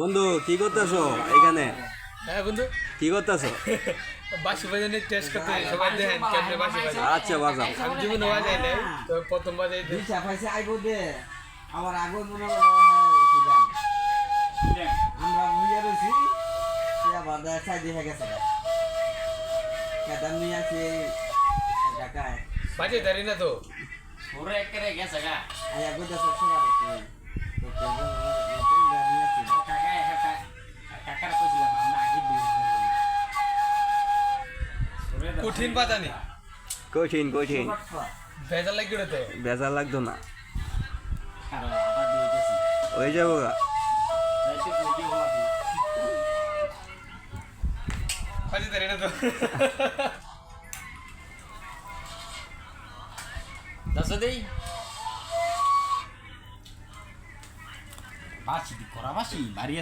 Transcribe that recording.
বন্ধু কি করতেছো এখানে? হ্যাঁ বন্ধু, কি করতেছো? বাসি বাজানোর টেস্ট করতে সবাই দেখেন কেমনে বাসি বাজায়। আচ্ছা বাজাও। আমি জীবনে বাজাই নাই, তো প্রথম বাজাই দে। দুইটা পাইছে আইবো দে আমার আগে মনে ছিলাম আমরা বুঝে রয়েছি আবার চাই দিয়ে গেছে কেদাম নিয়ে আছে ঢাকায় বাজাই দাঁড়ি না তো। ওরে একেবারে গেছে গা আয়া বুঝে সবার কাকার কইছিলাম আমরা আগে দিয়ে কঠিন বাজানি, কঠিন কঠিন, ভেজাল লাগি তো। বেজার লাগতো না, আর আবার দিয়ে গেছি হয়ে যাবো গা। যাইতে কইতে হওয়া বাজাই দাঁড়ি না তো। দশ দেই বাসি করা বাসি বাড়ি